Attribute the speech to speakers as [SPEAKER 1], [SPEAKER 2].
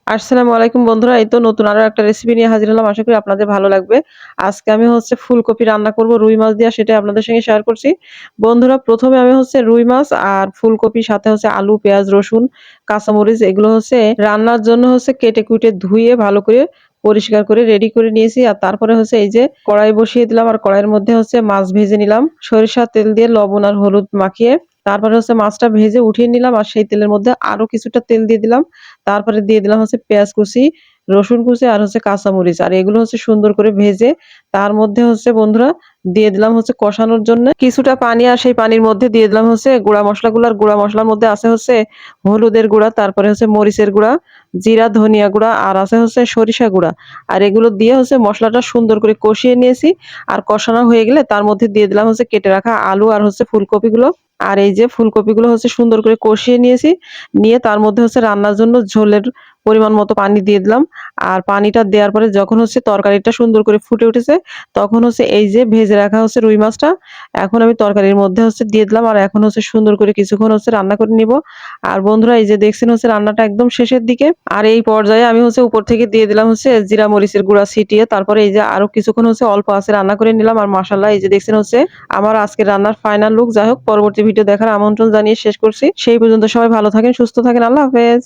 [SPEAKER 1] আসসালামু আলাইকুম বন্ধুরা। এই তো নতুন আরো একটা রেসিপি নিয়ে হাজির হলাম। আশা করি আপনাদের ভালো লাগবে। আজকে আমি ফুলকপি রান্না করব রুই মাছ দিয়ে, সেটাই আপনাদের সঙ্গে শেয়ার করছি। বন্ধুরা, ১ম এ আমি রুই মাছ আর ফুলকপির সাথে আলু, পেঁয়াজ, রসুন, কাঁচামরিচ এগুলো রান্নার জন্য কেটে কুটে ধুয়ে ভালো করে পরিষ্কার করে রেডি করে নিয়েছি। আর তারপরে এই যে কড়াই বসিয়ে দিলাম, আর কড়াইয়ের মধ্যে মাছ ভেজে নিলাম। সরিষার তেল দিয়ে লবণ আর হলুদ মাখিয়ে তারপরে মাছটা ভেজে উঠিয়ে নিলাম, আর সেই তেলের মধ্যে আরো কিছুটা তেল দিয়ে দিলাম। তারপরে দিয়ে দিলাম পেঁয়াজ কুচি, রসুন কুচি আর কাঁচামরিচ। আর এগুলো সুন্দর করে ভেজে তার মধ্যে বন্ধুরা দিয়ে দিলাম কষানোর জন্য কিছুটা পানি। আর সেই পানির মধ্যে দিয়ে দিলাম গুঁড়া মশলাগুলো। আর গুঁড়া মশলার মধ্যে আছে হলুদের গুঁড়া, তারপরে মরিচের গুঁড়া, জিরা, ধনিয়া গুঁড়া, আর আছে সরিষা গুঁড়া। আর এগুলো দিয়ে মশলাটা সুন্দর করে কষিয়ে নিয়েছি। আর কষানো হয়ে গেলে তার মধ্যে দিয়ে দিলাম কেটে রাখা আলু আর ফুলকপিগুলো। আর এই যে ফুলকপিগুলো সুন্দর করে কষিয়ে নিয়েছি। নিয়ে তার মধ্যে রান্নার জন্য ঝোলের পরিমাণ মতো পানি দিয়ে দিলাম। আর পানিটা দেওয়ার পরে যখন তরকারিটা সুন্দর করে ফুটে উঠেছে, তখন এই যে ভেজে রাখা রুই মাছটা এখন আমি তরকারির মধ্যে দিয়ে দিলাম। আর এখন সুন্দর করে কিছুক্ষণ রান্না করে নিব। আর বন্ধুরা, এই যে দেখছেন রান্নাটা একদম শেষের দিকে। আর এই পর্যায়ে আমি উপর থেকে দিয়ে দিলাম জিরা মরিচের গুঁড়া ছিটিয়ে। তারপরে এই যে আরো কিছুক্ষণ অল্প আছে রান্না করে নিলাম। আর মাশাআল্লাহ, এই যে দেখছেন আমার আজকের রান্নার ফাইনাল লুক। যাই হোক, পরবর্তী ভিডিও দেখার আমন্ত্রণ জানিয়ে শেষ করছি। সেই পর্যন্ত সবাই ভালো থাকেন, সুস্থ থাকেন। আল্লাহ হাফেজ।